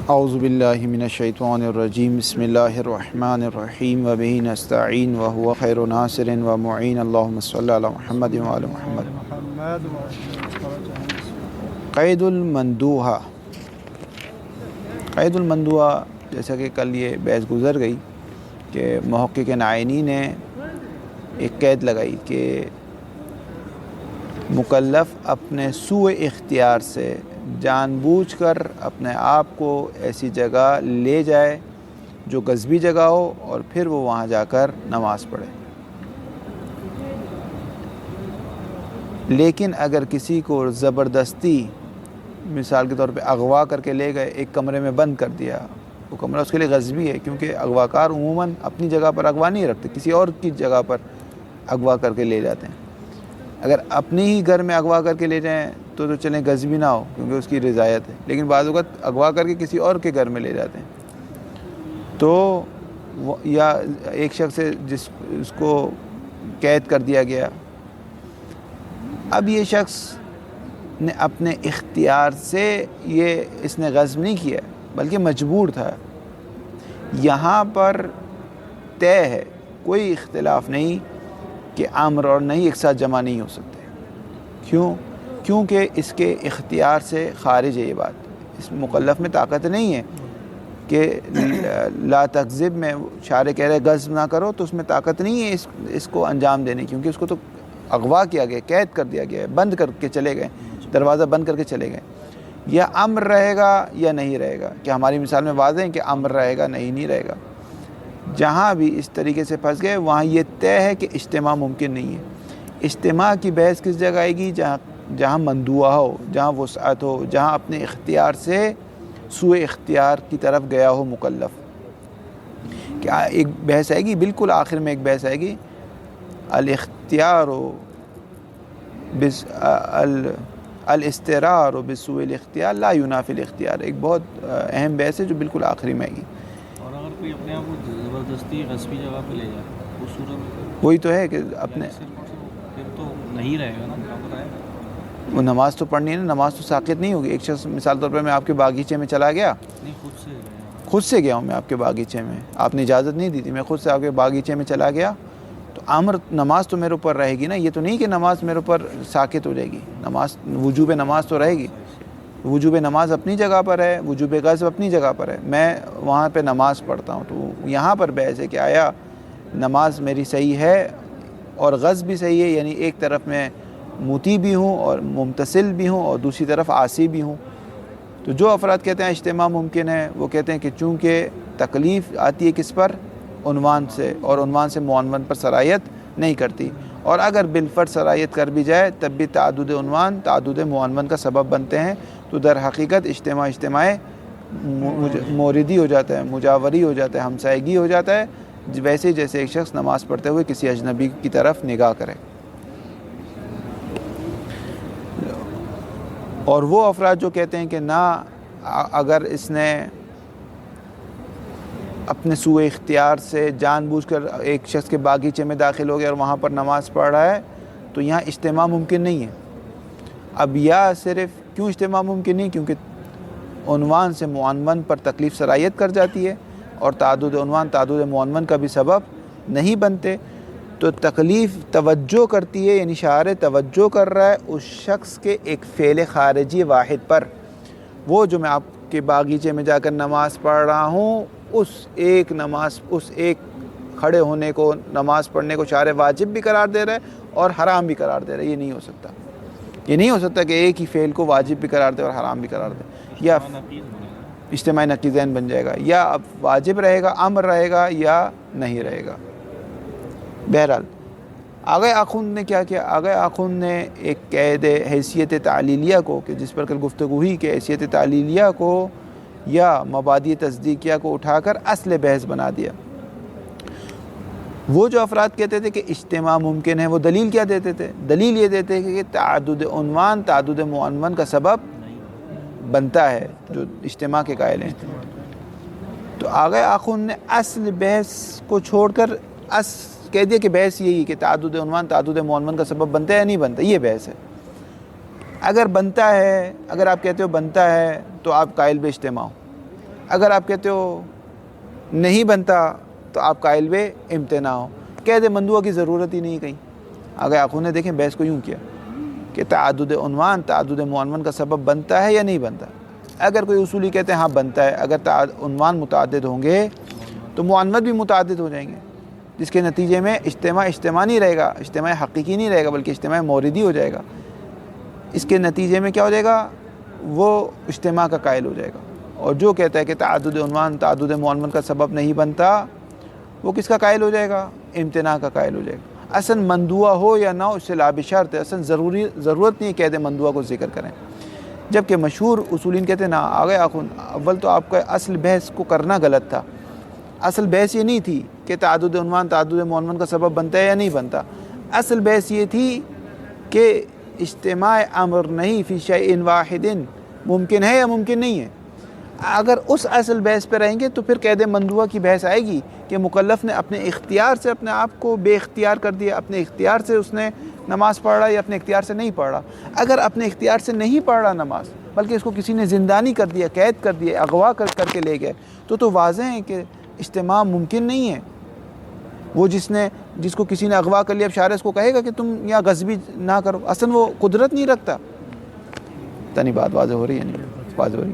اعوذ باللہ من الشیطان الرجیم بسم اللہ الرحمن الرحیم وبہ نستعین وہو خیر ناصر ومعین اللہم صلی علی محمد وعلی محمد۔ قید المندوحہ، قید المندوحہ جیسا کہ کل یہ بحث گزر گئی کہ محقق نعینی نے ایک قید لگائی کہ مکلف اپنے سوء اختیار سے جان بوجھ کر اپنے آپ کو ایسی جگہ لے جائے جو غصبی جگہ ہو اور پھر وہ وہاں جا کر نماز پڑھے۔ لیکن اگر کسی کو زبردستی مثال کے طور پہ اغوا کر کے لے گئے، ایک کمرے میں بند کر دیا، وہ کمرہ اس کے لیے غصبی ہے، کیونکہ اغوا کار عموماً اپنی جگہ پر اغوا نہیں رکھتے، کسی اور کی جگہ پر اغوا کر کے لے جاتے ہیں۔ اگر اپنے ہی گھر میں اغوا کر کے لے جائیں تو چلیں غصبی نہ ہو کیونکہ اس کی رضایت ہے، لیکن بعض اوقات اغوا کر کے کسی اور کے گھر میں لے جاتے ہیں تو یا ایک شخص ہے جس کو قید کر دیا گیا، اب یہ شخص نے اپنے اختیار سے اس نے غصب نہیں کیا بلکہ مجبور تھا۔ یہاں پر طے ہے، کوئی اختلاف نہیں کہ امر اور نہیں ایک ساتھ جمع نہیں ہو سکتے۔ کیونکہ اس کے اختیار سے خارج ہے یہ بات، اس مکلف میں طاقت نہیں ہے کہ لا تکذب میں شارع کہہ رہے غصب نہ کرو، تو اس میں طاقت نہیں ہے اس کو انجام دینے، کیونکہ اس کو تو اغوا کیا گیا، قید کر دیا گیا ہے، بند کر کے چلے گئے، دروازہ بند کر کے چلے گئے۔ یا امر رہے گا یا نہیں رہے گا، کہ ہماری مثال میں واضح ہے کہ امر رہے گا نہیں رہے گا۔ جہاں بھی اس طریقے سے پھنس گئے وہاں یہ طے ہے کہ اجتماع ممکن نہیں ہے۔ اجتماع کی بحث کس جگہ آئے گی؟ جہاں مندوحہ ہو، جہاں وسعت ہو، جہاں اپنے اختیار سے سوء اختیار کی طرف گیا ہو مکلف۔ کیا ایک بحث آئے گی، بالکل آخر میں ایک بحث آئے گی، الاختیار الاسترار بسوء الاختیار لا ينافی الاختیار، ایک بہت اہم بحث ہے جو بالکل آخری میں آئے گی۔ اور اگر کوئی اپنے آپ کو زبردستی غصبی جگہ پہ لے جائے اس صورت وہی تو ہے کہ اپنے پھر تو نہیں رہے گا نا، برابر آئے گا۔ وہ نماز تو پڑھنی ہے نا، نماز تو ساقط نہیں ہوگی۔ ایک شخص مثال طور پر میں آپ کے باغیچے میں چلا گیا، نہیں خود سے گیا ہوں میں آپ کے باغیچے میں، آپ نے اجازت نہیں دی تھی، میں خود سے آپ کے باغیچے میں چلا گیا، تو امر نماز تو میرے اوپر رہے گی نا، یہ تو نہیں کہ نماز میرے اوپر ساقط ہو جائے گی، نماز وجوب نماز تو رہے گی۔ وجوب نماز اپنی جگہ پر ہے، وجوب غصب اپنی جگہ پر ہے، میں وہاں پہ نماز پڑھتا ہوں۔ تو یہاں پر بحث ہے کہ آیا نماز میری صحیح ہے اور غصب بھی صحیح ہے، یعنی ایک طرف میں مطیع بھی ہوں اور ممتثل بھی ہوں اور دوسری طرف عاصی بھی ہوں۔ تو جو افراد کہتے ہیں اجتماع ممکن ہے، وہ کہتے ہیں کہ چونکہ تکلیف آتی ہے کس پر؟ عنوان سے، اور عنوان سے معنون پر سرایت نہیں کرتی، اور اگر بالفرض سرایت کر بھی جائے تب بھی تعدد عنوان تعدد معنون کا سبب بنتے ہیں، تو در حقیقت اجتماع موردی ہو جاتا ہے، مجاوری ہو جاتا ہے، ہمسائیگی ہو جاتا ہے، ویسے جیسے ایک شخص نماز پڑھتے ہوئے کسی اجنبی کی طرف نگاہ کرے۔ اور وہ افراد جو کہتے ہیں کہ نہ، اگر اس نے اپنے سوء اختیار سے جان بوجھ کر ایک شخص کے باغیچے میں داخل ہو گیا اور وہاں پر نماز پڑھ رہا ہے تو یہاں اجتماع ممکن نہیں ہے۔ اب یا صرف کیوں اجتماع ممکن نہیں؟ کیونکہ عنوان سے معنون پر تکلیف سرایت کر جاتی ہے اور تعدد عنوان تعدد معنون کا بھی سبب نہیں بنتے، تو تکلیف توجہ کرتی ہے، یعنی شارع توجہ کر رہا ہے اس شخص کے ایک فعل خارجی واحد پر۔ وہ جو میں آپ کے باغیچے میں جا کر نماز پڑھ رہا ہوں، اس ایک کھڑے ہونے کو، نماز پڑھنے کو شارع واجب بھی قرار دے رہا ہے اور حرام بھی قرار دے رہا ہے۔ یہ نہیں ہو سکتا، یہ نہیں ہو سکتا کہ ایک ہی فعل کو واجب بھی قرار دے اور حرام بھی قرار دے، یا اجتماع نقیضین بن جائے گا، یا اب واجب رہے گا، امر رہے گا، یا نہیں رہے گا۔ بہرحال آغا آخوند نے کیا کیا؟ آغا آخوند نے ایک قید حیثیت تعلیلیہ کو، کہ جس پر کل گفتگو ہوئی، کہ حیثیت تعلیلیہ کو یا مبادی تصدیقیہ کو اٹھا کر اصل بحث بنا دیا۔ وہ جو افراد کہتے تھے کہ اجتماع ممکن ہے، وہ دلیل کیا دیتے تھے؟ دلیل یہ دیتے کہ تعدد عنوان تعدد معنون کا سبب بنتا ہے، جو اجتماع کے قائل ہیں۔ تو آغا آخوند نے اصل بحث کو چھوڑ کر کہہ دیا کہ بحث یہی کہ تعدد عنوان تعدد معنون کا سبب بنتا ہے یا نہیں بنتا، یہ بحث ہے۔ اگر بنتا ہے، اگر آپ کہتے ہو بنتا ہے تو آپ قائل بے اجتماع ہو، اگر آپ کہتے ہو نہیں بنتا تو آپ قائل بے امتناع ہو. قید مندوبہ کی ضرورت ہی نہیں کہیں. اگر آنکھوں نے دیکھیں بحث کو یوں کیا کہ تعدد عنوان تعدد معنون کا سبب بنتا ہے یا نہیں بنتا. اگر کوئی اصولی کہتے ہیں ہاں بنتا ہے, اگر عنوان متعدد ہوں گے تو معنون بھی متعدد ہو جائیں گے, جس کے نتیجے میں اجتماع نہیں رہے گا, اجتماع حقیقی نہیں رہے گا بلکہ اجتماع موردی ہو جائے گا. اس کے نتیجے میں کیا ہو جائے گا, وہ اجتماع کا قائل ہو جائے گا. اور جو کہتا ہے کہ تعدد عنوان تعدد معنون کا سبب نہیں بنتا, وہ کس کا قائل ہو جائے گا, امتناع کا قائل ہو جائے گا. اصل مندوع ہو یا نہ ہو اس سے لا بشرط ہے, اصل ضرورت نہیں ہے قید مندوع کو ذکر کریں. جبکہ مشہور اصولین کہتے ہیں نا آگے آخون, اول تو آپ کا اصل بحث کو کرنا غلط تھا. اصل بحث یہ نہیں تھی کہ تعدد عنوان تعدد معنون کا سبب بنتا ہے یا نہیں بنتا. اصل بحث یہ تھی کہ اجتماع امر نہیں فی شیء واحد ممکن ہے یا ممکن نہیں ہے. اگر اس اصل بحث پہ رہیں گے تو پھر قید مندوبہ کی بحث آئے گی کہ مکلف نے اپنے اختیار سے اپنے آپ کو بے اختیار کر دیا, اپنے اختیار سے اس نے نماز پڑھ رہا یا اپنے اختیار سے نہیں پڑھ رہا. اگر اپنے اختیار سے نہیں پڑھ رہا نماز بلکہ اس کو کسی نے زندانی کر دیا, قید کر دیا, اغوا کر کے لے گئے, تو واضح ہے کہ اجتماع ممکن نہیں ہے. وہ جس کو کسی نے اغوا کر لیا, اب شارع اس کو کہے گا کہ تم یہاں غصبی نہ کرو, اصلا وہ قدرت نہیں رکھتا. تنی بات واضح ہو رہی ہے نہیں واضح ہو رہی.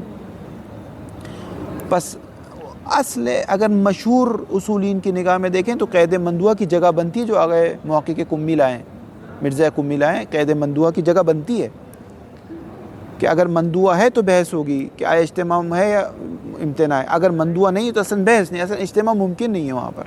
بس اصل اگر مشہور اصولین کی نگاہ میں دیکھیں تو قید مندوبہ کی جگہ بنتی ہے, جو آگئے محقق کمی لائیں, مرزا کمی لائیں, قید مندوبہ کی جگہ بنتی ہے کہ اگر مندوبہ ہے تو بحث ہوگی کہ آیا اجتماع ہے یا امتناع ہے. اگر مندوبہ نہیں تو اصلا بحث نہیں, اصلا اجتماع ممکن نہیں ہے وہاں پر.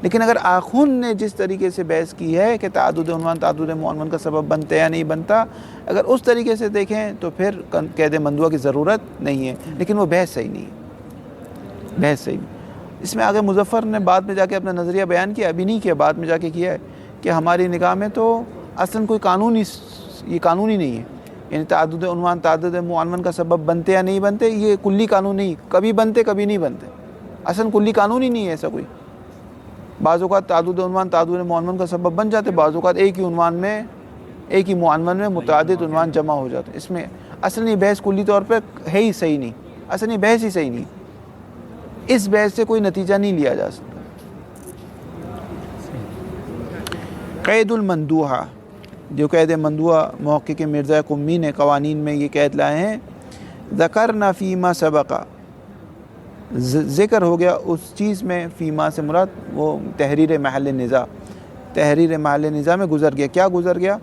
لیکن اگر آخون نے جس طریقے سے بحث کی ہے کہ تعدد عنوان تعدد معنون کا سبب بنتا ہے یا نہیں بنتا, اگر اس طریقے سے دیکھیں تو پھر قید مندوبہ کی ضرورت نہیں ہے. لیکن وہ بحث صحیح نہیں ہے, بحث صحیح نہیں. اس میں آگے مظفر نے بعد میں جا کے اپنا نظریہ بیان کیا, ابھی نہیں کیا, بعد میں جا کے کیا ہے کہ ہماری نگاہ میں تو اصلا کوئی یہ قانونی نہیں ہے. یعنی تعدد عنوان تعدد معنون کا سبب بنتے یا نہیں بنتے, یہ کلی قانون نہیں, کبھی بنتے کبھی نہیں بنتے. اصلا کلی قانون ہی نہیں ہے ایسا کوئی. بعض اوقات تعدد عنوان تعدد معنون کا سبب بن جاتے, بعض اوقات ایک ہی معنون میں متعدد عنوان جمع ہو جاتے. اس میں اصلا یہ بحث کلی طور پہ ہے ہی صحیح نہیں, اصلا یہ بحث ہی صحیح نہیں. اس بحث سے کوئی نتیجہ نہیں لیا جا سکتا. قید المندوحہ, جو قید مندوحہ محقق مرزا قمی نے قوانین میں یہ قید لائے ہیں, ذکرنا فیما سبقہ, ذکر ہو گیا اس چیز میں, فیما سے مراد وہ تحریر محل نزاع, تحریر محل نزاع میں گزر گیا. کیا گزر گیا؟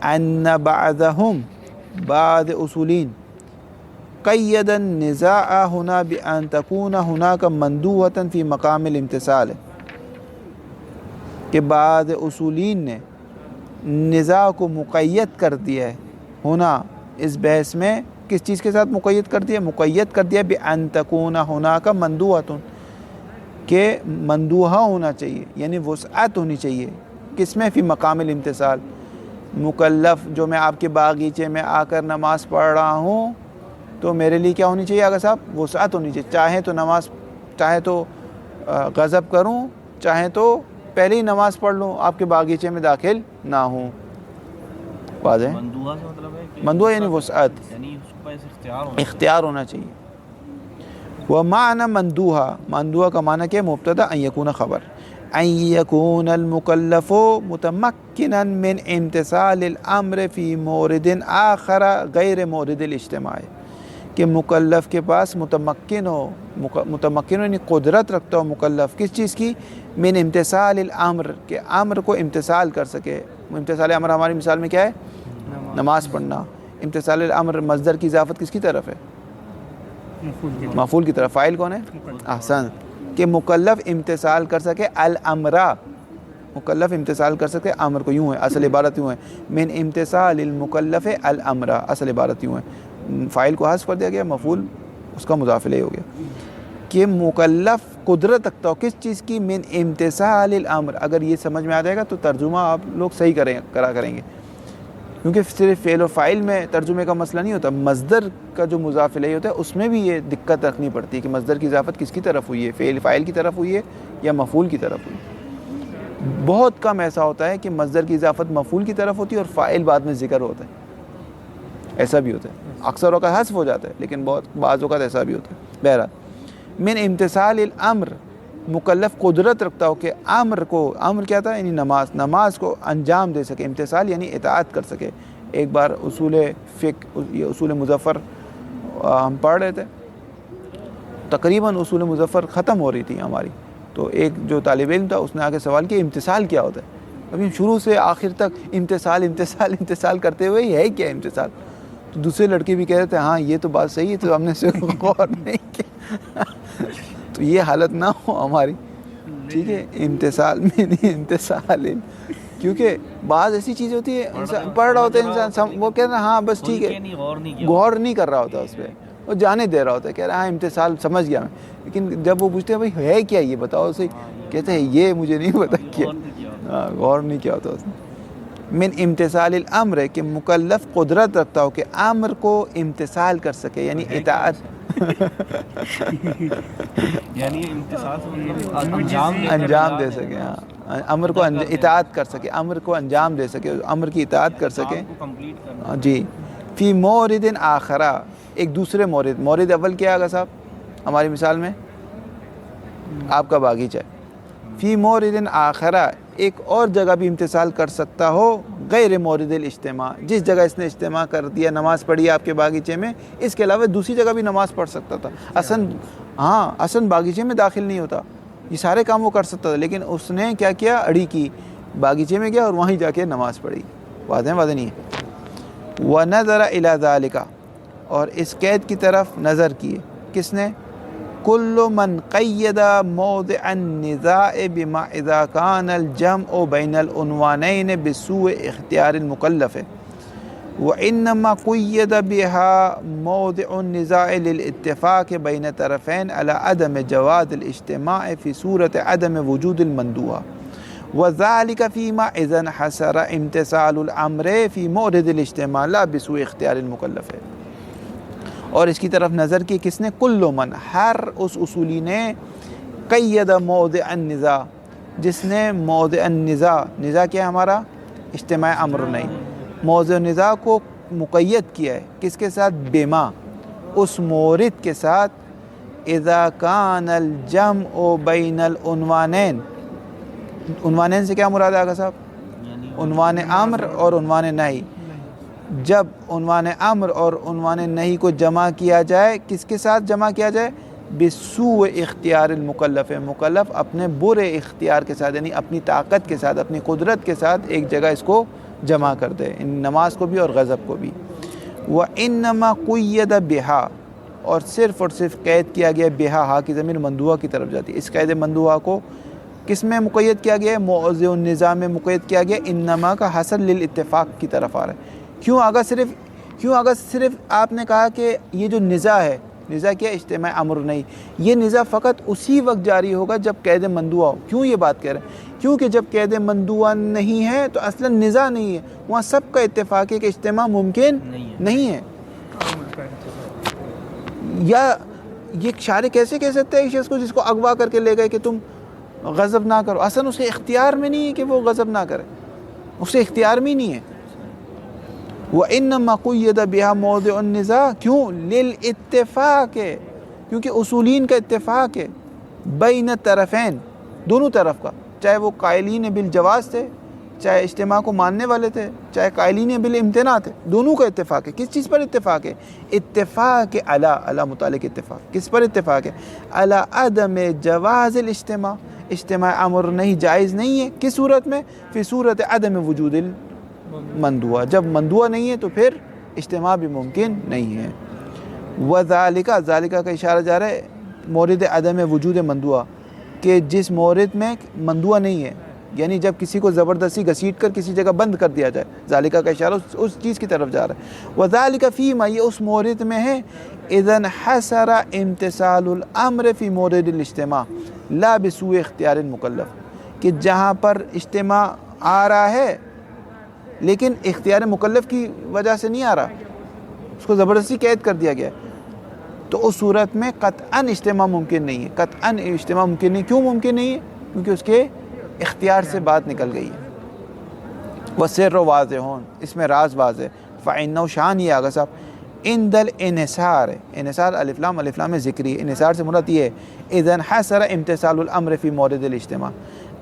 ان بعضهم بعض اصولین قید النزاع هنا بان تكون هناك مندوحة في مقام الامتثال, کہ بعض اصولین نے نزاع کو مقید کر دیا ہے ہونا اس بحث میں. کس چیز کے ساتھ مقید کر دیا؟ مقید کر دیا بان تكون هناك مندوحة, کہ مندوحہ ہونا چاہیے, یعنی وسعت ہونی چاہیے. کس میں؟ فی مقام الامتثال. مکلف جو میں آپ کے باغیچے میں آ کر نماز پڑھ رہا ہوں تو میرے لیے کیا ہونی چاہیے آگا صاحب؟ وسعت ہونی چاہیے. چاہے تو غضب کروں, چاہے تو پہلے ہی نماز پڑھ لوں, آپ کے باغیچے میں داخل نہ ہوں. واضح؟ مندوحہ سے مطلب ہے کہ مندوحہ یعنی وسعت, یعنی اس کے پاس اختیار ہونا چاہیے. ومعنی مندوحہ کا معنی کیا؟ مبتدا ان یکون خبر, ان یکون المکلف متمکنا من امتثال الامر فی مورد آخر غیر مورد الاجتماع, کہ مکلف کے پاس متمکن ہو یعنی قدرت رکھتا ہو مکلف کس چیز کی؟ من امتثال الامر, کہ امر کو امتثال کر سکے. امتثال امر ہماری مثال میں کیا ہے؟ نماز پڑھنا. امتثال الامر مصدر کی اضافت کس کی طرف ہے؟ مفعول کی طرف. فاعل کون ہے؟ احسن. کہ مکلف امتثال کر سکے الامرہ, مکلف امتثال کر سکے امر کو. یوں ہے اصل عبارت, یوں ہے من امتثال المکلف الامرہ, اصل عبارت یوں ہے. فاعل کو حذف کر دیا گیا, مفعول اس کا مضاف الیہ ہو گیا. کہ مکلف قدرت رکھتا ہو کس چیز کی؟ من امتثال الامر. اگر یہ سمجھ میں آ جائے گا تو ترجمہ آپ لوگ صحیح کرا کریں گے, کیونکہ صرف فعل و فاعل میں ترجمے کا مسئلہ نہیں ہوتا. مصدر کا جو مضاف الیہ ہوتا ہے اس میں بھی یہ دقت رکھنی پڑتی ہے کہ مصدر کی اضافت کس کی طرف ہوئی ہے, فعل فاعل کی طرف ہوئی ہے یا مفعول کی طرف ہوئی ہے. بہت کم ایسا ہوتا ہے کہ مصدر کی اضافت مفعول کی طرف ہوتی ہے اور فاعل بعد میں ذکر ہوتا ہے. ایسا بھی ہوتا ہے, اکثر اوقات حذف ہو جاتا ہے لیکن بعض اوقات ایسا بھی ہوتا ہے. بہرحال من امتثال الامر مکلف قدرت رکھتا ہو کہ امر کیا تھا یعنی نماز کو انجام دے سکے. امتثال یعنی اطاعت کر سکے. ایک بار اصول فقہ یہ اصول مظفر ہم پڑھ رہے تھے, تقریباً اصول مظفر ختم ہو رہی تھی ہماری, تو ایک جو طالب علم تھا اس نے آ کے سوال کیا امتثال کیا ہوتا ہے. ابھی شروع سے آخر تک امتثال کرتے ہوئے ہی ہے کیا امتثال. تو دوسرے لڑکے بھی کہہ رہے تھے ہاں یہ تو بات صحیح ہے, تو ہم نے اسے غور نہیں کیا. تو یہ حالت نہ ہو ہماری, ٹھیک ہے. امتثال میں نہیں, امتثال, کیونکہ بعض ایسی چیزیں ہوتی ہے انسان پڑھ رہا ہوتا ہے, انسان وہ کہہ رہا ہے ہاں بس ٹھیک ہے, غور نہیں کر رہا ہوتا اس پہ, وہ جانے دے رہا ہوتا ہے, کہہ رہا ہے ہاں امتثال سمجھ گیا میں. لیکن جب وہ پوچھتے ہیں بھائی ہے کیا یہ بتاؤ صحیح, کہتے ہیں یہ مجھے نہیں پتا کیا, غور نہیں کیا ہوتا اس نے. من امتثال الامر ہے کہ مکلف قدرت رکھتا ہو کہ امر کو امتثال کر سکے, یعنی اطاعت یعنی امتثال سے انجام دے سکے. ہاں امر کو اطاعت کر سکے, امر کو انجام دے سکے, امر کی اطاعت کر سکے. جی. فی مورد آخرہ, ایک دوسرے مورد اول کیا آگا صاحب ہماری مثال میں آپ کا باغیچہ ہے. فی مورد آخرہ, ایک اور جگہ بھی امتثال کر سکتا ہو غیر مورد الاجتماع, جس جگہ اس نے اجتماع کر دیا, نماز پڑھی آپ کے باغیچے میں, اس کے علاوہ دوسری جگہ بھی نماز پڑھ سکتا تھا. اصلاً باغیچے میں داخل نہیں ہوتا, یہ سارے کام وہ کر سکتا تھا, لیکن اس نے کیا کیا, اڑی کی, باغیچے میں گیا اور وہیں جا کے نماز پڑھی. واضح نہیں ہے. وَنَظَرَ إِلَى ذَلِكَ, اور اس قید کی طرف نظر کیے, کس نے, كل من قید موضع النزاع بما اذا كان الجمع بين العنوانين بسوء اختیار المکلف, وانما قید بها موضع النزاع للاتفاق بين طرفين على عدم جواز الاجتماع في صورة عدم وجود المندوب, وذلك فيما اذا انحصر امتثال الامر في مورد الاجتماع لا بسوء اختیار المکلف. اور اس کی طرف نظر کی کس نے, کل من, ہر اس اصولی نے, قید موضع النزاع, جس نے موضع نزاع کیا ہمارا اجتماع امر نہیں, موضع نزاع کو مقید کیا ہے کس کے ساتھ, بما, اس مورد کے ساتھ, اذا کان الجمع بین العنوانین, عنوانین سے کیا مراد آگا صاحب, عنوان امر اور عنوان نہی. جب عنوان امر اور عنوان نہی کو جمع کیا جائے, کس کے ساتھ جمع کیا جائے, بسوء اختیار المکلف, مکلف اپنے برے اختیار کے ساتھ, یعنی اپنی طاقت کے ساتھ, اپنی قدرت کے ساتھ ایک جگہ اس کو جمع کر دے, نماز کو بھی اور غضب کو بھی. وَإِنَّمَا قُيَّدَ بِهَا, اور صرف قید کیا گیا بہا, ہا کی ضمیر مندوحہ کی طرف جاتی ہے. اس قید مندوحہ کو کس میں مقید کیا گیا ہے, موضع النزاع میں مقید کیا گیا. انما کا حسن للاتفاق کی طرف آ رہا ہے. کیوں اگر صرف آپ نے کہا کہ یہ جو نزاع ہے, نزاع کیا, اجتماع امر نہیں, یہ نزاع فقط اسی وقت جاری ہوگا جب قید مندوحہ ہو. کیوں یہ بات کہہ رہے ہیں, کیونکہ جب قید مندوحہ نہیں ہے تو اصلا نزاع نہیں ہے, وہاں سب کا اتفاق ہے کہ اجتماع ممکن نہیں ہے. یا یہ شارع کیسے کہہ سکتے ہیں ایک شخص کو جس کو اغوا کر کے لے گئے کہ تم غضب نہ کرو, اصلا اس کے اختیار میں نہیں ہے کہ وہ غضب نہ کرے, اس کے اختیار میں نہیں ہے. وَإِنَّمَا قُيَّدَ بِهَا مَوْضِعُ النِّزَاعِ, کیوں, لِلْاتِّفَاقِ, کیونکہ اصولین کا اتفاق ہے, بین طرفین, دونوں طرف کا, چاہے وہ قائلین بالجواز تھے, چاہے اجتماع کو ماننے والے تھے, چاہے قائلین بالامتناع تھے, دونوں کا اتفاق ہے. کس چیز پر اتفاق ہے, اتفاق علی متعلق اتفاق, کس پر اتفاق ہے, علی عدم جواز الاجتماع, اجتماع امر نہیں, جائز نہیں ہے. کس صورت میں, فی صورت عدم وجود مندوحہ, جب مندوحہ نہیں ہے تو پھر اجتماع بھی ممکن نہیں ہے. وذالکہ, ذالکہ کا اشارہ جا رہا ہے مورد عدم وجود مندوحہ, کہ جس مورد میں مندوحہ نہیں ہے, یعنی جب کسی کو زبردستی گھسیٹ کر کسی جگہ بند کر دیا جائے, ذالکہ کا اشارہ اس چیز کی طرف جا رہا ہے. وذالکہ فیما, یہ اس مورد میں ہے, اذا انحصر امتثال الامر فی مورد الاجتماع لا بسوء اختیار المکلف, کہ جہاں پر اجتماع آ رہا ہے لیکن اختیار مکلف کی وجہ سے نہیں آ رہا, اس کو زبردستی قید کر دیا گیا, تو اس صورت میں قطعاً اجتماع ممکن نہیں ہے. قطعاً اجتماع ممکن نہیں, کیوں ممکن نہیں ہے, کیونکہ اس کے اختیار سے بات نکل گئی ہے. وَسِرُّ واضح, اس میں راز واضح. فَإِنَّهُ, شان یہ آگا صاحب, عند الانحصار، انحصار الف لام ذکری، انحصار سے مراد یہ ہے اذا انحصر امتثال الامر فی مورد الاجتماع،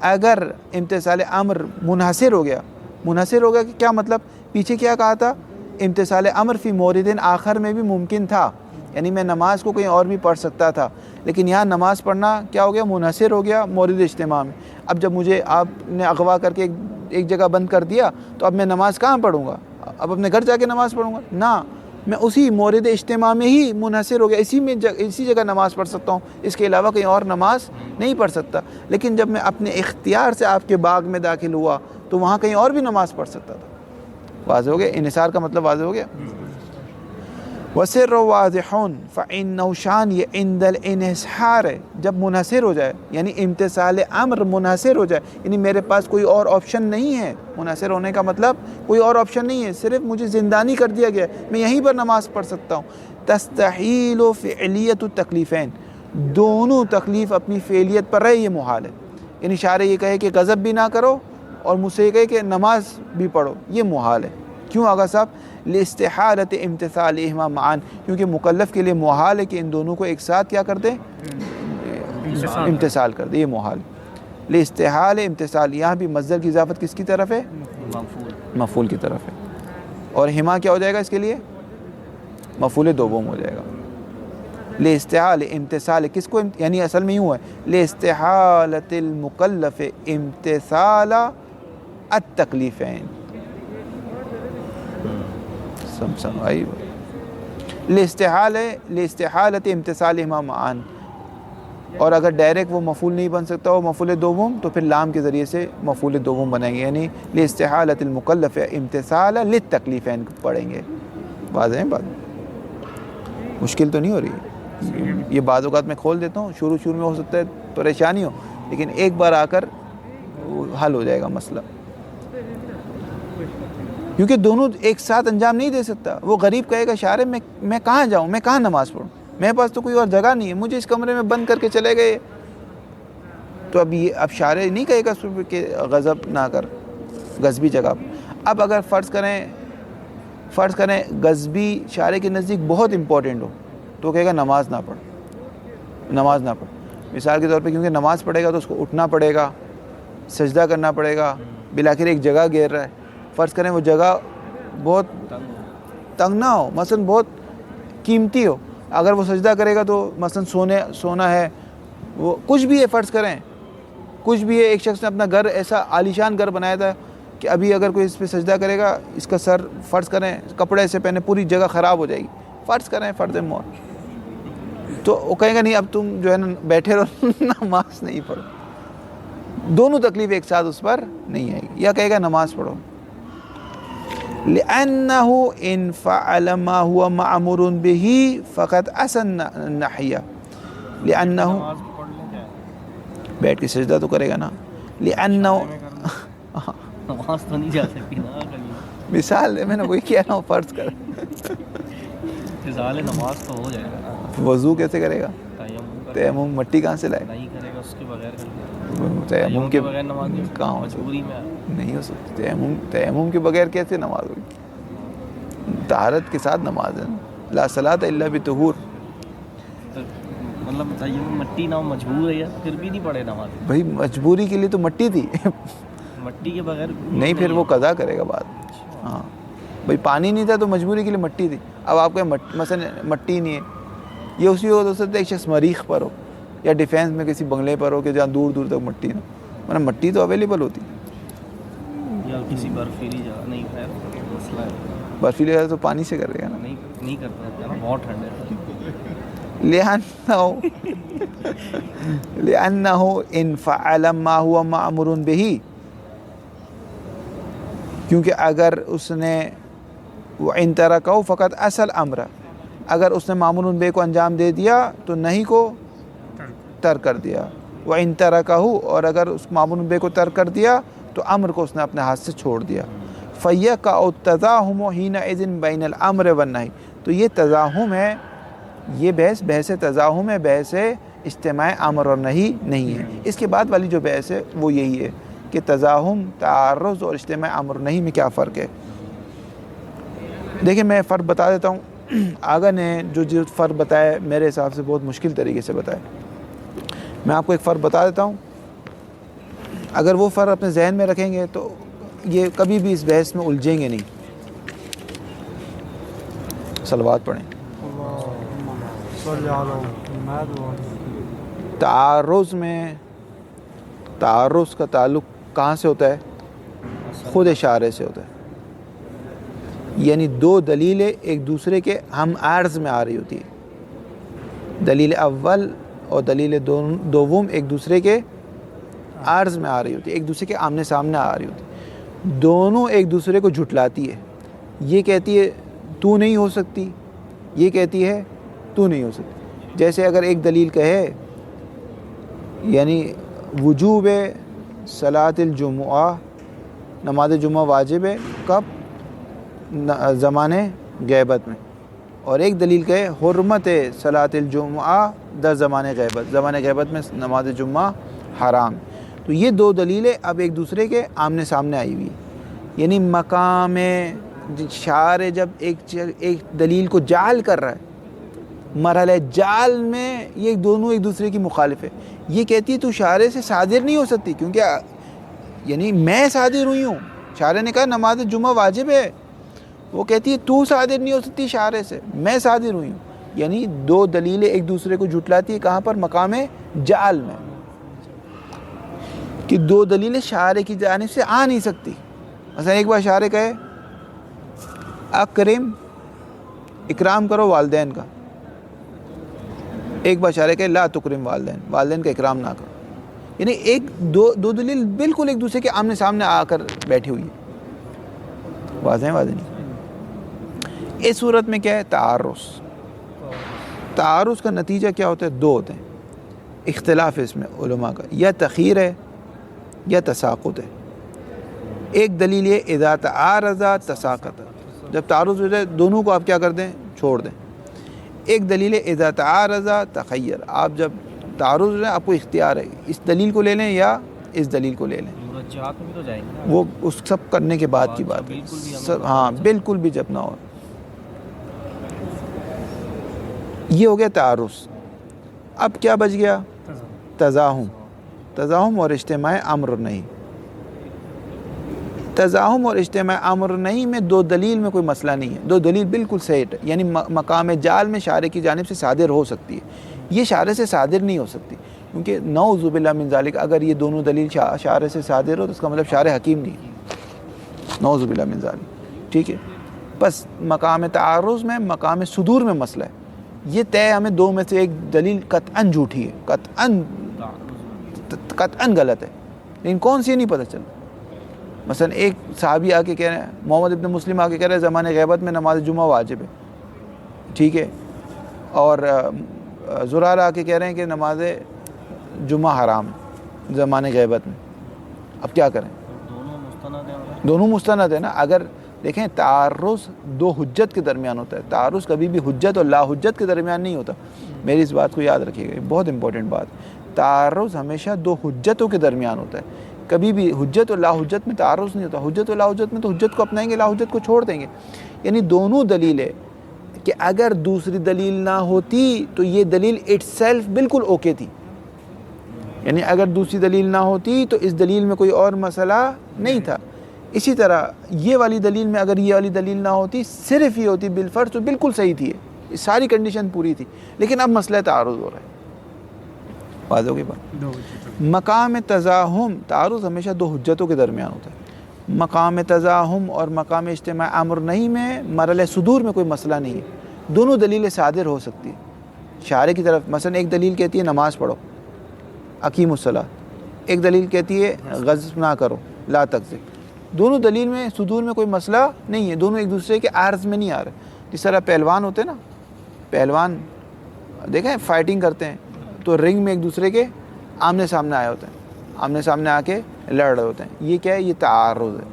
اگر امتثال امر منحصر ہو گیا کہ کیا مطلب، پیچھے کیا کہا تھا، امتثال امر فی مورد آخر میں بھی ممکن تھا، یعنی میں نماز کو کہیں اور بھی پڑھ سکتا تھا، لیکن یہاں نماز پڑھنا کیا ہو گیا، منحصر ہو گیا مورد اجتماع میں۔ اب جب مجھے آپ نے اغوا کر کے ایک جگہ بند کر دیا تو اب میں نماز کہاں پڑھوں گا، اب اپنے گھر جا کے نماز پڑھوں گا، نہ، میں اسی مورد اجتماع میں ہی منحصر ہو گیا، اسی جگہ نماز پڑھ سکتا ہوں، اس کے علاوہ کہیں اور نماز نہیں پڑھ سکتا۔ لیکن جب میں اپنے اختیار سے آپ کے باغ میں داخل ہوا تو وہاں کہیں اور بھی نماز پڑھ سکتا تھا۔ واضح ہو گیا، انحصار کا مطلب واضح ہو گیا۔ وَسِرٌّ وَاضِحٌ فَإِنَّهُ شان یہ عند الانحصار ہے، جب منحصر ہو جائے، یعنی امتثال امر منحصر ہو جائے، یعنی میرے پاس کوئی اور آپشن نہیں ہے، منحصر ہونے کا مطلب کوئی اور آپشن نہیں ہے، صرف مجھے زندانی کر دیا گیا ہے، میں یہیں پر نماز پڑھ سکتا ہوں۔ تستحیل فعلیت التکلیفین، دونوں تکلیف اپنی فعلیت پر رہے، یہ محال ہے، یعنی شارع یہ کہے کہ غضب بھی نہ کرو اور مجھ سے یہ کہے کہ نماز بھی پڑھو، یہ محال ہے۔ کیوں آغا صاحب؟ لاستحالت امتثالہما معا، کیونکہ مکلف کے لیے محال ہے کہ ان دونوں کو ایک ساتھ کیا کر دے، امتثال کر دے، یہ محال۔ لاستحال امتثال، یہاں بھی مصدر کی اضافت کس کی طرف ہے، مفعول کی طرف ہے، اور ہما کیا ہو جائے گا اس کے لیے، مفعول دوم ہو جائے گا۔ لاستحال امتثال کس کو، یعنی اصل میں یوں ہے، لاستحالت المکلف امتثال التکلیفین، لاستحالت امتثالہما معا، اور اگر ڈائریکٹ وہ مفعول نہیں بن سکتا وہ مفعول دوم تو پھر لام کے ذریعے سے مفعول دوم بنائیں گے، یعنی لاستحالت المکلف امتثال للتکلیفین پڑھیں گے۔ واضح ہے بات، مشکل تو نہیں ہو رہی، یہ بعض اوقات میں کھول دیتا ہوں، شروع میں ہو سکتا ہے پریشانی ہو، لیکن ایک بار آ کر حل ہو جائے گا مسئلہ، کیونکہ دونوں ایک ساتھ انجام نہیں دے سکتا۔ وہ غریب کہے گا شارع میں کہاں جاؤں، میں کہاں نماز پڑھوں، میرے پاس تو کوئی اور جگہ نہیں ہے، مجھے اس کمرے میں بند کر کے چلے گئے، تو اب شارع نہیں کہے گا کہ غضب نہ کر غضبی جگہ۔ اب اگر فرض کریں غضبی شارع کے نزدیک بہت امپورٹنٹ ہو تو کہے گا نماز نہ پڑھ، مثال کے طور پہ، کیونکہ نماز پڑھے گا تو اس کو اٹھنا پڑے گا، سجدہ کرنا پڑے گا، بلاخر ایک جگہ گھیر رہا ہے، فرض کریں وہ جگہ بہت تنگ نہ ہو، مثلا بہت قیمتی ہو، اگر وہ سجدہ کرے گا تو مثلا سونا ہے، وہ کچھ بھی ہے، فرض کریں کچھ بھی ہے، ایک شخص نے اپنا گھر ایسا عالیشان گھر بنایا تھا کہ ابھی اگر کوئی اس پہ سجدہ کرے گا، اس کا سر فرض کریں کپڑے سے پہنے پوری جگہ خراب ہو جائے گی، فرض کریں فرض موت، تو وہ کہیں گا نہیں اب تم جو ہے نا بیٹھے رہو، نماز نہیں پڑھو، دونوں تکلیف ایک ساتھ اس پر نہیں آئے گی، یا کہے گا نماز پڑھو۔ لأنه ان فعل ما هو معمور به فقد اسن النحیہ، لأنه بیٹھ کے سجدہ تو کرے گا نا، لأنه نماز تو نہیں جا سکتی نا، مثال ہے، میں نے وہی کہہ رہا ہوں، فرض کر انتظال نماز تو ہو جائے گا نا، وضو کیسے کرے گا، تیمم مٹی کہاں سے لائے، نہیں کرے گا اس کے بغیر، تیمم کے بغیر نماز کہاں ہو مجبوری میں نہیں ہو سکتی، تیمم کے بغیر کیسے نماز ہوگی، طہارت کے ساتھ نماز ہے، لا صلاۃ الا بطہور، مطلب تیمم مٹی نہ مجبور ہے، پھر بھی نہیں پڑھے نماز، بھائی مجبوری کے لیے تو مٹی تھی، مٹی کے بغیر نہیں پھر وہ قضا کرے گا بعد میں، ہاں بھائی پانی نہیں تھا تو مجبوری کے لیے مٹی تھی، اب آپ کے مثلا مٹی نہیں ہے، یہ اسی ہو سکتا ہے ایک شخص مریخ پر ہو یا ڈیفینس میں کسی بنگلے پر ہو کہ جہاں دور دور تک مٹی نہ، ورنہ مٹی تو اویلیبل ہوتی، یا کسی برفیلی جگہ، نہیں خیر مسئلہ ہے، برفیلی جگہ تو پانی سے کرے گا نا، نہیں کرتا نا، بہت ٹھنڈ ہے، لأنه ان فعل ما هو مأمور به، کیونکہ اگر اس نے وَإِن تَرَكَهُ فقط اصل امر، اگر اس نے مأمور به کو انجام دے دیا تو نہیں کو ترک کر دیا، وَإِن تَرَكَهُ، اور اگر اس مأمور به کو ترک کر دیا تو امر کو اس نے اپنے ہاتھ سے چھوڑ دیا، فَيَقَعُ التَّزَاحُمُ حِينَئِذٍ بَيْنَ الْأَمْرِ وَالنَّهِي، تو یہ تزاحم ہے، یہ بحث تزاحم ہے، بحث اجتماع امر اور نہی نہیں ہے۔ اس کے بعد والی جو بحث ہے وہ یہی ہے کہ تزاحم، تعارض اور اجتماع امر نہیں میں کیا فرق ہے۔ دیکھیں میں فرق بتا دیتا ہوں، آگا نے جو فرق بتایا میرے حساب سے بہت مشکل طریقے سے بتایا. میں آپ کو ایک فرق بتا دیتا ہوں. اگر وہ فرق اپنے ذہن میں رکھیں گے تو یہ کبھی بھی اس بحث میں الجھیں گے نہیں. صلوات پڑھیں. تعارض کا تعلق کہاں سے ہوتا ہے؟ خود اشارے سے ہوتا ہے. یعنی دو دلیلیں ایک دوسرے کے ہم عرض میں آ رہی ہوتی ہے. دلیل اول اور دلیل دوم ایک دوسرے کے عرض میں آ رہی ہوتی ہے، ایک دوسرے کے آمنے سامنے آ رہی ہوتی ہے. دونوں ایک دوسرے کو جھٹلاتی ہے. یہ کہتی ہے تو نہیں ہو سکتی، یہ کہتی ہے تو نہیں ہو سکتی. جیسے اگر ایک دلیل کہے یعنی وجوب صلاۃ الجمعہ، نماز جمعہ واجب ہے کب؟ زمانے غیبت میں. اور ایک دلیل کہے حرمت صلاۃ الجمعہ در زمانے غیبت، زمانے غیبت میں نماز جمعہ حرام. تو یہ دو دلیلیں اب ایک دوسرے کے آمنے سامنے آئی ہوئی. یعنی مقام شارع جب ایک دلیل کو جعل کر رہا ہے، مرحلہ جعل میں یہ دونوں ایک دوسرے کی مخالف ہے. یہ کہتی ہے تو شارع سے صادر نہیں ہو سکتی کیونکہ یعنی میں صادر ہوئی ہوں. شارع نے کہا نماز جمعہ واجب ہے، وہ کہتی ہے تو صادر نہیں ہو سکتی شارع سے، میں صادر ہوئی ہوں. یعنی دو دلیلیں ایک دوسرے کو جھٹلاتی ہے. کہاں پر؟ مقام جعل میں، کہ دو دلیلیں شارع کی جانب سے آ نہیں سکتی. مثلا ایک بار شارع کہے اکرام کرو والدین کا، ایک بار شارع کہے لا تکرم والدین کا اکرام نہ کرو. یعنی دو دلیل بالکل ایک دوسرے کے آمنے سامنے آ کر بیٹھی ہوئی ہے. واضح نہیں. اس صورت میں کیا ہے؟ تعارض کا نتیجہ کیا ہوتا ہے؟ دو ہوتے ہیں. اختلاف اس میں علماء کا یا تخیر ہے یا تساقط ہے. ایک دلیل یہ اذا تعارض تساقط، جب تعارض ہو جائے دونوں کو آپ کیا کر دیں؟ چھوڑ دیں. ایک دلیل اذا تعارض تخیر، آپ جب تعارض ہو جائے آپ کو اختیار ہے اس دلیل کو لے لیں یا اس دلیل کو لے لیں. وہ اس سب کرنے کے بعد کی بات ہے. ہاں بالکل بھی جب نہ ہو. یہ ہو گیا تعارض. اب کیا بچ گیا؟ تزاحم اور اجتماع امر نہیں. تزاحم اور اجتماع امر نہیں میں دو دلیل میں کوئی مسئلہ نہیں ہے. دو دلیل بالکل صحیح ہے. یعنی مقام جعل میں شارع کی جانب سے صادر ہو سکتی ہے، یہ شارع سے صادر نہیں ہو سکتی کیونکہ نعوذ باللہ من ذالک اگر یہ دونوں دلیل شارع سے صادر ہو تو اس کا مطلب شارع حکیم نہیں. نعوذ باللہ من ذالک. ٹھیک ہے. بس مقام تعارض میں، مقام صدور میں مسئلہ ہے. یہ طے ہمیں دو میں سے ایک دلیل قطعاً جھوٹی ہے، قطعاً غلط ہے، لیکن کون سی نہیں پتہ چل. مثلا ایک صحابی آ کے کہہ رہے ہیں، محمد ابن مسلم آ کے کہہ رہے ہیں زمانے غیبت میں نماز جمعہ واجب ہے. ٹھیک ہے. اور زرار آ کے کہہ رہے ہیں کہ نماز جمعہ حرام ہے زمانے غیبت میں. اب کیا کریں؟ دونوں مستند ہیں نا. اگر دیکھیں تعارض دو حجت کے درمیان ہوتا ہے. تعارض کبھی بھی حجت اور لا حجت کے درمیان نہیں ہوتا. میری اس بات کو یاد رکھیے گا، بہت امپورٹنٹ بات. تعارض ہمیشہ دو حجتوں کے درمیان ہوتا ہے. کبھی بھی حجت اور لا حجت میں تعارض نہیں ہوتا. حجت اور لا حجت میں تو حجت کو اپنائیں گے، لا حجت کو چھوڑ دیں گے. یعنی دونوں دلیلیں کہ اگر دوسری دلیل نہ ہوتی تو یہ دلیل اٹ سیلف بالکل اوکے تھی. یعنی اگر دوسری دلیل نہ ہوتی تو اس دلیل میں کوئی اور مسئلہ نہیں تھا. اسی طرح یہ والی دلیل میں اگر یہ والی دلیل نہ ہوتی، صرف یہ ہوتی بالفرض تو بالکل صحیح تھی، ساری کنڈیشن پوری تھی. لیکن اب مسئلہ تعارض ہو رہا ہے. واضح ہوگی بات. مقام تزاحم، تعارض ہمیشہ دو حجتوں کے درمیان ہوتا ہے. مقام تزاحم اور مقام اجتماع امر نہیں میں مرحلہ صدور میں کوئی مسئلہ نہیں ہے. دونوں دلیلیں صادر ہو سکتی ہیں شارع کی طرف. مثلا ایک دلیل کہتی ہے نماز پڑھو، اقیموا الصلاۃ. ایک دلیل کہتی ہے غضب نہ کرو، لا تغضب. دونوں دلیل میں صدور میں کوئی مسئلہ نہیں ہے. دونوں ایک دوسرے کے عرض میں نہیں آ رہے. جس طرح پہلوان ہوتے ہیں نا، پہلوان دیکھیں فائٹنگ کرتے ہیں تو رنگ میں ایک دوسرے کے آمنے سامنے آئے ہوتے ہیں، آمنے سامنے آ کے لڑ رہے ہوتے ہیں. یہ کیا ہے؟ یہ تعارض ہے.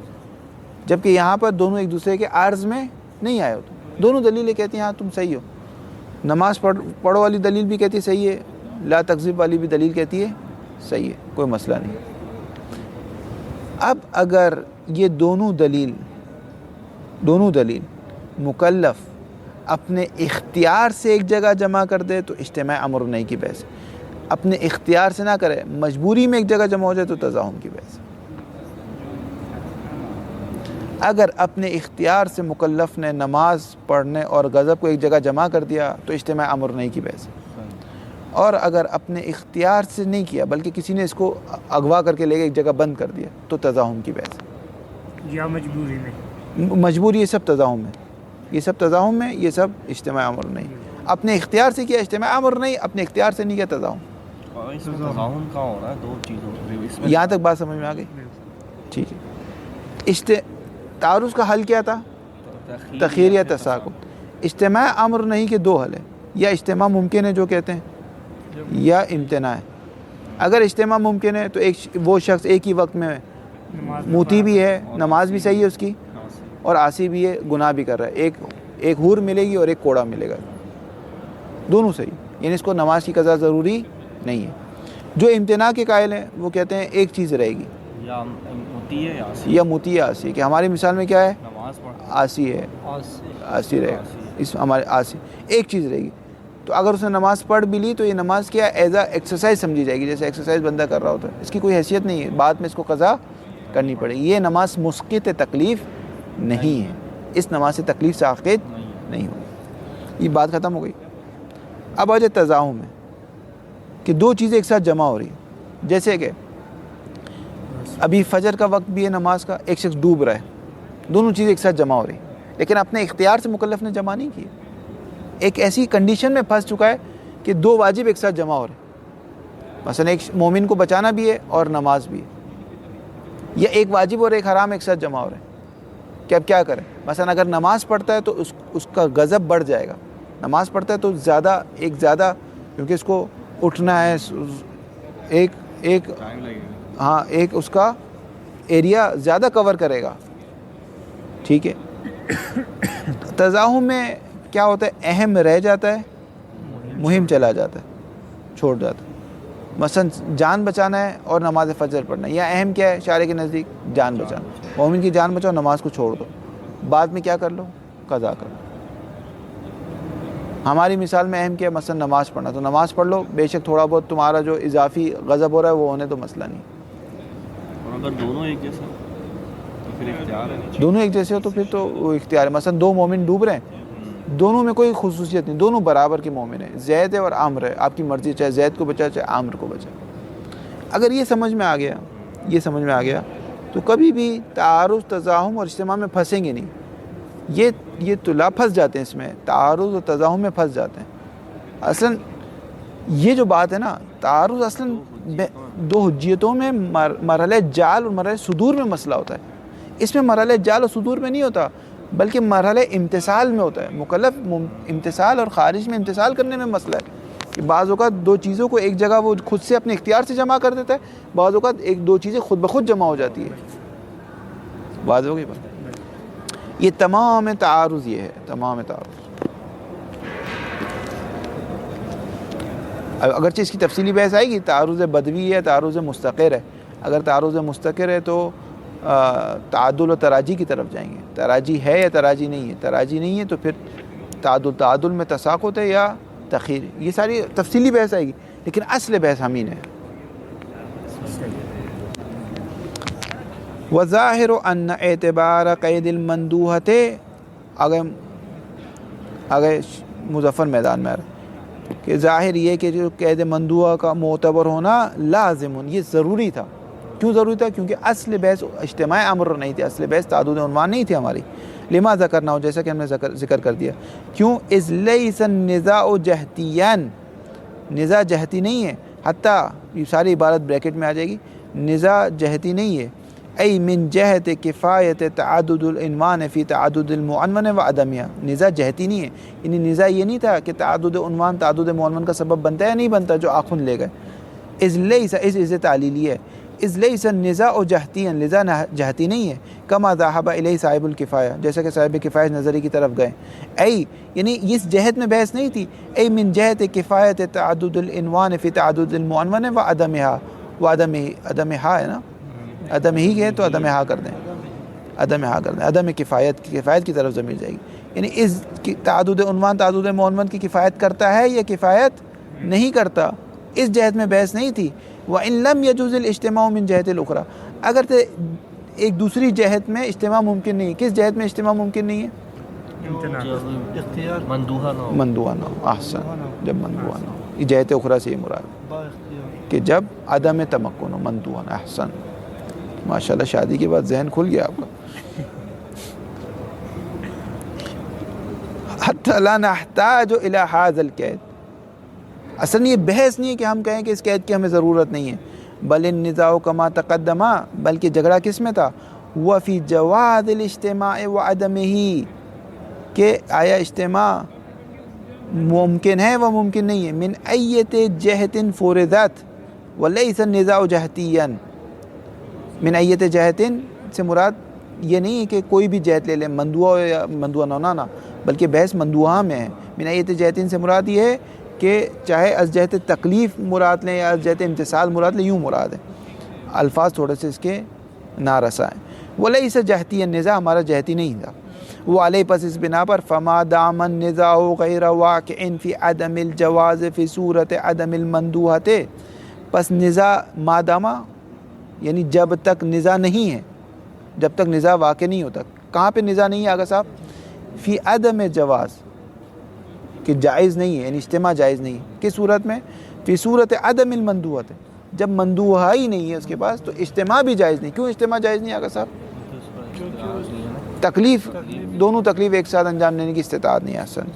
جبکہ یہاں پر دونوں ایک دوسرے کے عرض میں نہیں آئے ہوتے. دونوں دلیلیں کہتی ہیں ہاں تم صحیح ہو. نماز پڑھو والی دلیل بھی کہتی ہے صحیح ہے، لا تغضب والی بھی دلیل کہتی ہے صحیح ہے، کوئی مسئلہ نہیں. اب اگر یہ دونوں دلیل مکلف اپنے اختیار سے ایک جگہ جمع کر دے تو اجتماع امر نہیں کی بحث ہے. اپنے اختیار سے نہ کرے, مجبوری میں ایک جگہ جمع ہو جائے تو تزاحم کی بحث ہے. اگر اپنے اختیار سے مکلف نے نماز پڑھنے اور غضب کو ایک جگہ جمع کر دیا تو اجتماع امر نہیں کی بحث ہے. اور اگر اپنے اختیار سے نہیں کیا بلکہ کسی نے اس کو اغوا کر کے لے کے ایک جگہ بند کر دیا تو تزاحم کی بحث ہے. یا مجبوری میں, مجبوری, یہ سب تزاحم ہے, یہ سب تزاحم ہے, یہ سب اجتماع امر نہیں. اپنے اختیار سے کیا اجتماع امر نہیں, اپنے اختیار سے نہیں کیا تزاحم. اس میں تزاحم کہاں ہو رہا ہے؟ دو چیزوں اس میں یہاں تک بات سمجھ میں آ گئی؟ ٹھیک ہے. تعارض کا حل کیا تھا؟ تخیر یا تساقط. اجتماع امر نہیں کے دو حل ہیں, یا اجتماع ممکن ہے جو کہتے ہیں, یا امتناع ہے. اگر اجتماع ممکن ہے تو وہ شخص ایک ہی وقت میں موتی بھی ہے, نماز بھی صحیح ہے اس کی, اور عاصی بھی ہے, گناہ بھی کر رہا ہے. ایک حور ملے گی اور ایک کوڑا ملے گا, دونوں صحیح, یعنی اس کو نماز کی قضا ضروری نہیں ہے. جو امتناع کے قائل ہیں وہ کہتے ہیں ایک چیز رہے گی, یا موتی ہے یا موتی یا عاصی, کہ ہماری مثال میں کیا ہے, نماز پڑھ عاصی ہے, عاصی رہے گا, اس ہمارے عاصی ایک چیز رہے گی. تو اگر اس نے نماز پڑھ بھی لی تو یہ نماز کیا ایز اے ایکسرسائز سمجھی جائے گی, جیسے ایکسرسائز بندہ کر رہا ہوتا ہے, اس کی کوئی حیثیت نہیں ہے, بعد میں اس کو قضا کرنی پڑے گی. یہ نماز مسقط تکلیف نہیں ہے, اس نماز سے تکلیف ساقط نہیں ہوگی. یہ بات ختم ہو گئی. اب آ جائے تزاحم میں, کہ دو چیزیں ایک ساتھ جمع ہو رہی ہیں. جیسے کہ ابھی فجر کا وقت بھی ہے نماز کا, ایک شخص ڈوب رہا ہے, دونوں چیزیں ایک ساتھ جمع ہو رہی ہیں, لیکن اپنے اختیار سے مکلف نے جمع نہیں کی. ایک ایسی کنڈیشن میں پھنس چکا ہے کہ دو واجب ایک ساتھ جمع ہو رہے ہیں. مثلا ایک مومن کو بچانا بھی ہے اور نماز بھی ہے, یا ایک واجب اور ایک حرام ایک ساتھ جمع ہو رہے ہیں, کہ اب کیا کریں. مثلا اگر نماز پڑھتا ہے تو اس کا غضب بڑھ جائے گا. نماز پڑھتا ہے تو زیادہ کیونکہ اس کو اٹھنا ہے, ایک ٹائم لگے گا, ہاں ایک اس کا ایریا زیادہ کور کرے گا. ٹھیک ہے. تزاحم میں کیا ہوتا ہے, اہم رہ جاتا ہے, مہم چلا جاتا ہے, چھوڑ جاتا ہے. مثلا جان بچانا ہے اور نماز فجر پڑھنا ہے, یا اہم کیا ہے شارع کے نزدیک, جان بچانا. مومن کی جان بچاؤ, نماز کو چھوڑ دو, بعد میں کیا کر لو, قضا کر لو. ہماری مثال میں اہم کیا ہے, مثلا نماز پڑھنا, تو نماز پڑھ لو, بے شک تھوڑا بہت تمہارا جو اضافی غضب ہو رہا ہے وہ ہونے تو مسئلہ نہیں. اور اگر دونوں ایک جیسے تو پھر اختیار ہے, دونوں ایک جیسے ہو تو پھر تو وہ اختیار ہے. مثلا دو مومن ڈوب رہے ہیں, دونوں میں کوئی خصوصیت نہیں, دونوں برابر کے مومن ہیں, زید ہے اور عامر ہے, آپ کی مرضی, چاہے زید کو بچائے چاہے عامر کو بچائے. اگر یہ سمجھ میں آ گیا تو کبھی بھی تعارض, تزاحم اور اجتماع میں پھنسیں گے نہیں. یہ طلاب پھنس جاتے ہیں اس میں, تعارض اور تزاحم میں پھنس جاتے ہیں. اصلا یہ جو بات ہے نا, تعارض اصلا دو حجیتوں میں مرحلہ جعل اور مرحلہ صدور میں مسئلہ ہوتا ہے. اس میں مرحلہ جعل اور صدور میں نہیں ہوتا, بلکہ مرحلہ امتثال میں ہوتا ہے. مکلف امتثال اور خارج میں امتثال کرنے میں مسئلہ ہے کہ بعض اوقات دو چیزوں کو ایک جگہ وہ خود سے اپنے اختیار سے جمع کر دیتا ہے, بعض اوقات ایک دو چیزیں خود بخود جمع ہو جاتی ہے. بعض ہو گئی بات. یہ تمام تعارض, یہ ہے تمام تعارض. اگرچہ اس کی تفصیلی بحث آئے گی, تعارض بدوی ہے, تعارض مستقر ہے. اگر تعارض مستقر ہے تو تعادل و تراجی کی طرف جائیں گے. تراجی ہے یا تراجی نہیں ہے, تراجی نہیں ہے تو پھر تعادل میں تساقط ہے یا تخیر. یہ ساری تفصیلی بحث آئے گی, لیکن اصل بحث ہمیں ہے. وظاہر ان اعتبار قید المندوحت, آگے مظفر میدان میں آ رہا کہ ظاہر یہ کہ جو قید مندوحہ کا معتبر ہونا لازم, یہ ضروری تھا. کیوں ضروری تھا؟ کیونکہ اصل بحث اجتماع امر نہیں تھی, اصل بحث تعدد عنوان نہیں تھی ہماری. لما ذکرنا ہو, جیسا کہ ہم نے ذکر کر دیا. کیوں؟ اذ لیس النزاع جہتیاً, نزاع جہتی نہیں ہے. حتیٰ یہ ساری عبارت بریکٹ میں آ جائے گی, نزاع جہتی نہیں ہے. ای من جہت کفایت تعدد العنوان فی تعدد المعنون و عدمیہ. نزاع جہتی نہیں ہے, یعنی نزاع یہ نہیں تھا کہ تعدد عنوان تعدد معنون کا سبب بنتا ہے یا نہیں بنتا, جو آخن لے گئے. اذ لیس, اذ تعلیلی ہے. اذ لیس النزاع جہتیاً, نزاع جہتی نہیں ہے. کما ذهب الیہ صاحب الکفایہ, جیسا کہ صاحب کفایہ نظری کی طرف گئے. ای یعنی اس جہت میں بحث نہیں تھی. ای من جہت کفایت تعدد العنوان فی تعدد المعنون و عدمہا, و عدمہا ہے نا, عدم ہی ہے تو عدم ہا کر دیں, عدم ہا کر دیں, عدم کفایت کی طرف ضمیر جائے گی. یعنی اس کی تعدد عنوان تعدد معنون کی کفایت کرتا ہے یا کفایت نہیں کرتا، اس جہت میں بحث نہیں تھی۔ وَإِن لَمْ يَجُوزِ الْاجْتِمَاعُ مِنْ جَهَةِ الْأُخْرَى، اگر ایک دوسری جہت میں اجتماع ممکن نہیں ہے، کس جہت میں اجتماع ممکن نہیں ہے؟ مندوحہ نہ ہو، مندوحہ نہ ہو، احسن، جب مندوحہ نہ ہو، یہ جہت اخرى سے یہ مراد کہ جب عدم تمکن ہو، مندوحہ نہ، احسن، ماشاءاللہ شادی کے بعد ذہن کھل گیا آپ کا۔ حتی لا نحتاج الی ھذا القید، اصل یہ بحث نہیں ہے کہ ہم کہیں کہ اس قید کی ہمیں ضرورت نہیں ہے، بل النزاع کما تقدم، بلکہ جھگڑا کس میں تھا؟ وفی جواز الاجتماع وعدمہ، کہ آیا اجتماع ممکن ہے و ممکن نہیں ہے، من ایت جہت فرضت ولیس النزاع جہتیا، من ایت جہت سے مراد یہ نہیں ہے کہ کوئی بھی جہت لے لیں، مندوحہ یا مندوحہ نہ، بلکہ بحث مندوحہ میں ہے۔ من ایت جہتین سے مراد یہ ہے کہ چاہے از جہت تکلیف مراد لیں یا از جہت امتثال مراد لیں، یوں مراد ہے، الفاظ تھوڑے سے اس کے نارسا ہیں۔ ولیس جہتی النزاع، ہمارا جہتی نہیں تھا، وہ علیہ پس اس بنا پر فما دام النزاع غیر واقع فی عدم الجواز فی صورت عدم المندوحۃ، پس نزاع مادامہ یعنی جب تک نزاع نہیں ہے، جب تک نزاع واقع نہیں ہوتا، کہاں پہ نزاع نہیں ہے آگا صاحب؟ فی عدم جواز، کہ جائز نہیں ہے، یعنی اجتماع جائز نہیں ہے، کس صورت میں؟ فی صورت عدم المندوحۃ، جب مندوحہ ہی نہیں ہے اس کے پاس تو اجتماع بھی جائز نہیں۔ کیوں اجتماع جائز نہیں آگا صاحب؟ تکلیف، دونوں تکلیف ایک ساتھ انجام دینے کی استطاعت نہیں ہے، احسن۔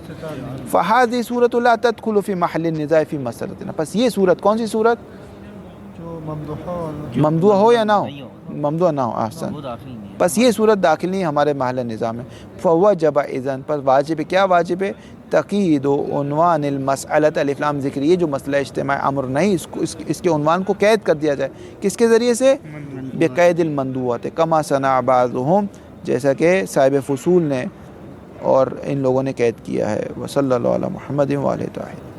فہذه صورت لا تدخل فی محل النزاع فی مسئلتنا، پس یہ صورت کون سی صورت؟ ممدوح ہو یا نہ ہو، ممدوح نہ ہو، احسن، پس یہ صورت داخل نہیں ہمارے محل نظام میں۔ فوجب اذن، پر واجب ہے، کیا واجب ہے؟ تقید و عنوان المسئلۃ الف لام ذکر، یہ جو مسئلہ اجتماع امر نہیں، اس کے عنوان کو قید کر دیا جائے، کس کے ذریعے سے؟ بقید المندوحۃ، کما صنع بعضهم، جیسا کہ صاحب فصول نے اور ان لوگوں نے قید کیا ہے۔ وصلی اللہ علی محمد وآلہ طاہرین۔